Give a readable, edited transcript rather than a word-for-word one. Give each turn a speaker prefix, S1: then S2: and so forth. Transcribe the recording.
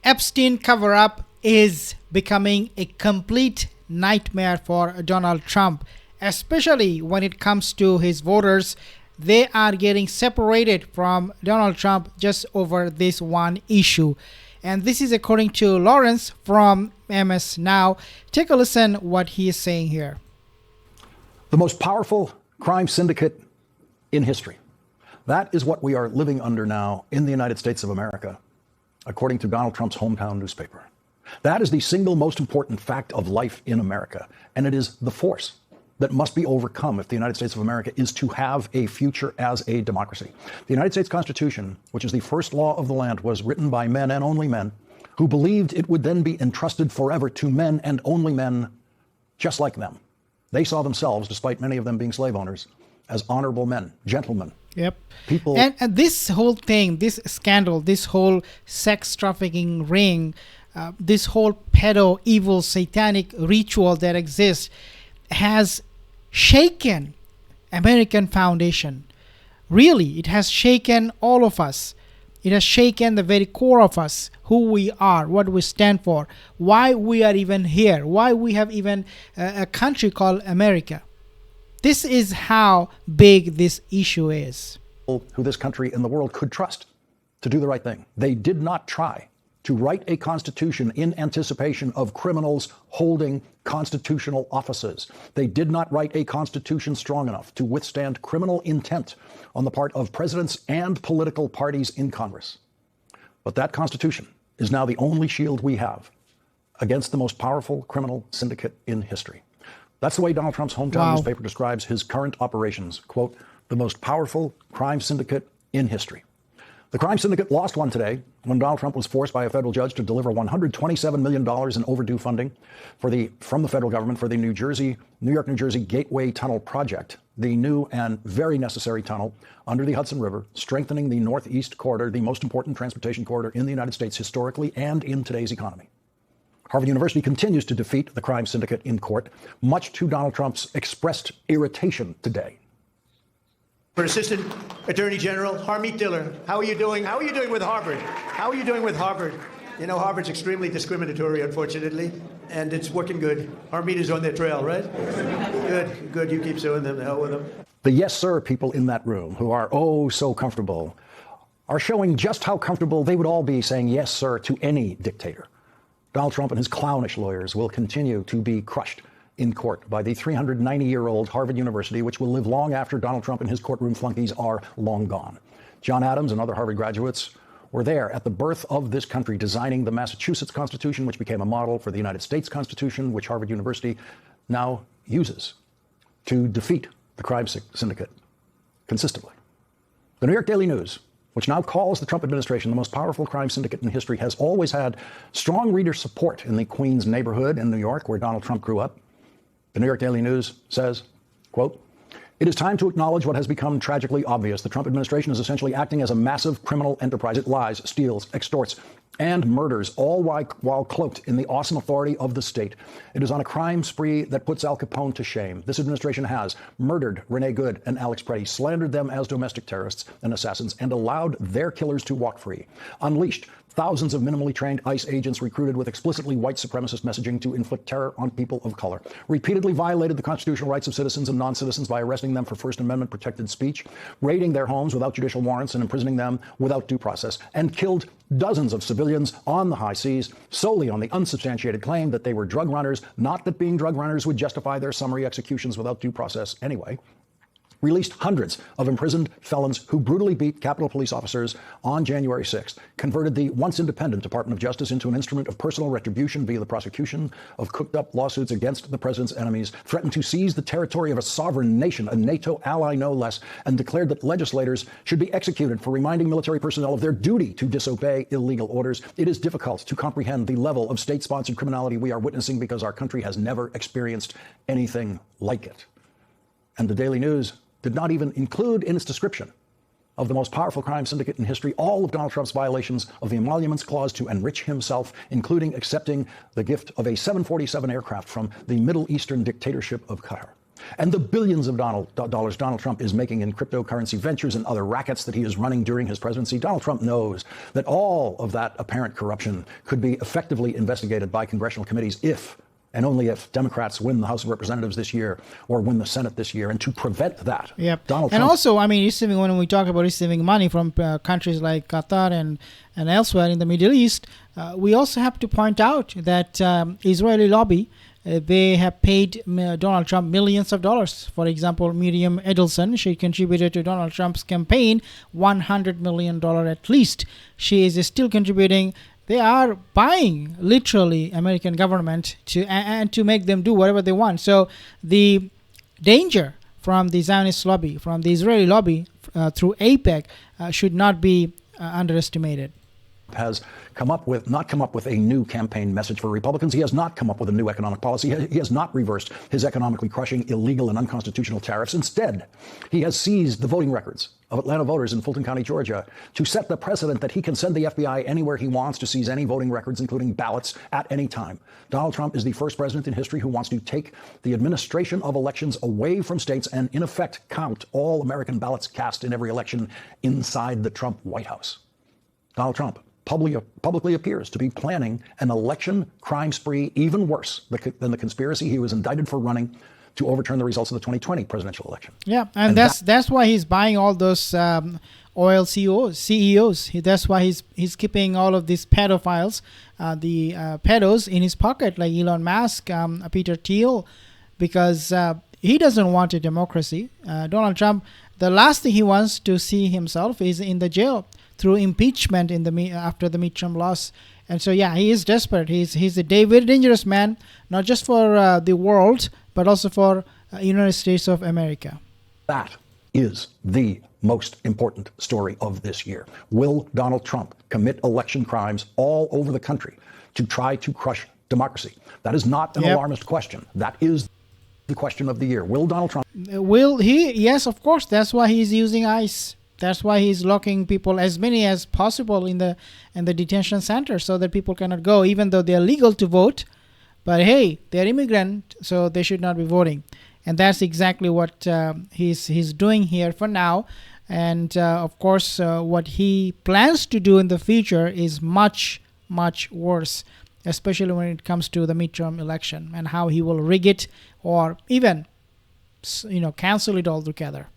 S1: Epstein cover-up is becoming a complete nightmare for Donald Trump, especially when it comes to his voters. They are getting separated from Donald Trump just over this one issue. And this is according to Lawrence from MS Now. Take a listen what he is saying here.
S2: The most powerful crime syndicate in history. That is what we are living under now in the United States of America, according to Donald Trump's hometown newspaper. That is the single most important fact of life in America, and it is the force that must be overcome if the United States of America is to have a future as a democracy. The United States Constitution, which is the first law of the land, was written by men and only men who believed it would then be entrusted forever to men and only men just like them. They saw themselves, despite many of them being slave owners, as honorable men, gentlemen.
S1: Yep.
S2: People.
S1: And this whole thing, this scandal, this whole sex trafficking ring, this whole pedo, evil, satanic ritual that exists has shaken American foundation. Really, it has shaken all of us. It has shaken the very core of us, who we are, what we stand for, why we are even here, why we have even a country called America. This is how big this issue is.
S2: Who this country and the world could trust to do the right thing. They did not try to write a constitution in anticipation of criminals holding constitutional offices. They did not write a constitution strong enough to withstand criminal intent on the part of presidents and political parties in Congress. But that constitution is now the only shield we have against the most powerful criminal syndicate in history. That's the way Donald Trump's hometown newspaper describes his current operations. Quote, the most powerful crime syndicate in history. The crime syndicate lost one today when Donald Trump was forced by a federal judge to deliver $127 million in overdue funding from the federal government for the New York-New Jersey Gateway Tunnel project, the new and very necessary tunnel under the Hudson River, strengthening the Northeast Corridor, the most important transportation corridor in the United States historically and in today's economy. Harvard University continues to defeat the crime syndicate in court, much to Donald Trump's expressed irritation today.
S3: For Assistant Attorney General Harmeet Diller, how are you doing? How are you doing with Harvard? How are you doing with Harvard? You know, Harvard's extremely discriminatory, unfortunately, and it's working good. Harmeet is on their trail, right? Good. You keep suing them. The hell with them.
S2: The yes, sir people in that room, who are oh so comfortable, are showing just how comfortable they would all be saying yes, sir, to any dictator. Donald Trump and his clownish lawyers will continue to be crushed in court by the 390-year-old Harvard University, which will live long after Donald Trump and his courtroom flunkies are long gone. John Adams and other Harvard graduates were there at the birth of this country, designing the Massachusetts Constitution, which became a model for the United States Constitution, which Harvard University now uses to defeat the crime syndicate consistently. The New York Daily News, which now calls the Trump administration the most powerful crime syndicate in history, has always had strong reader support in the Queens neighborhood in New York, where Donald Trump grew up. The New York Daily News says, quote, it is time to acknowledge what has become tragically obvious. The Trump administration is essentially acting as a massive criminal enterprise. It lies, steals, extorts, and murders, all while cloaked in the awesome authority of the state. It is on a crime spree that puts Al Capone to shame. This administration has murdered Rene Good and Alex Preddy, slandered them as domestic terrorists and assassins, and allowed their killers to walk free. Unleashed thousands of minimally trained ICE agents recruited with explicitly white supremacist messaging to inflict terror on people of color. Repeatedly violated the constitutional rights of citizens and non-citizens by arresting them for First Amendment protected speech, raiding their homes without judicial warrants and imprisoning them without due process, and killed dozens of civilians on the high seas solely on the unsubstantiated claim that they were drug runners, not that being drug runners would justify their summary executions without due process anyway. Released hundreds of imprisoned felons who brutally beat Capitol Police officers on January 6th, converted the once independent Department of Justice into an instrument of personal retribution via the prosecution of cooked-up lawsuits against the president's enemies, threatened to seize the territory of a sovereign nation, a NATO ally no less, and declared that legislators should be executed for reminding military personnel of their duty to disobey illegal orders. It is difficult to comprehend the level of state-sponsored criminality we are witnessing because our country has never experienced anything like it. And the Daily News did not even include in its description of the most powerful crime syndicate in history all of Donald Trump's violations of the Emoluments Clause to enrich himself, including accepting the gift of a 747 aircraft from the Middle Eastern dictatorship of Qatar. And the billions of dollars Donald Trump is making in cryptocurrency ventures and other rackets that he is running during his presidency, Donald Trump knows that all of that apparent corruption could be effectively investigated by congressional committees if and only if Democrats win the House of Representatives this year or win the Senate this year. And to prevent that, Donald Trump...
S1: And also, I mean, receiving, when we talk about receiving money from countries like Qatar and elsewhere in the Middle East, we also have to point out that Israeli lobby, they have paid Donald Trump millions of dollars. For example, Miriam Edelson, she contributed to Donald Trump's campaign $100 million at least. She is still contributing. They are buying literally American government to make them do whatever they want. So the danger from the Zionist lobby, from the Israeli lobby through AIPAC should not be underestimated.
S2: Has not come up with a new campaign message for Republicans. He has not come up with a new economic policy. He has not reversed his economically crushing illegal and unconstitutional tariffs. Instead, he has seized the voting records of Atlanta voters in Fulton County, Georgia, to set the precedent that he can send the FBI anywhere he wants to seize any voting records, including ballots, at any time. Donald Trump is the first president in history who wants to take the administration of elections away from states and, in effect, count all American ballots cast in every election inside the Trump White House. Donald Trump publicly appears to be planning an election crime spree even worse than the conspiracy he was indicted for running to overturn the results of the 2020 presidential election.
S1: Yeah, and that's why he's buying all those oil CEOs. That's why he's keeping all of these pedophiles, the pedos in his pocket, like Elon Musk, Peter Thiel, because he doesn't want a democracy. Donald Trump, the last thing he wants to see himself is in the jail through impeachment after the midterm loss. And so, yeah, he is desperate. He's a very dangerous man, not just for the world, but also for United States of America.
S2: That is the most important story of this year. Will Donald Trump commit election crimes all over the country to try to crush democracy? That is not an alarmist question. That is the question of the year. Will Donald Trump...
S1: Will he? Yes, of course. That's why he's using ICE. That's why he's locking people, as many as possible, in the detention center, so that people cannot go, even though they're legal to vote. But hey, they're immigrant, so they should not be voting. And that's exactly what he's doing here for now. And of course, what he plans to do in the future is much, much worse, especially when it comes to the midterm election and how he will rig it or even, cancel it altogether.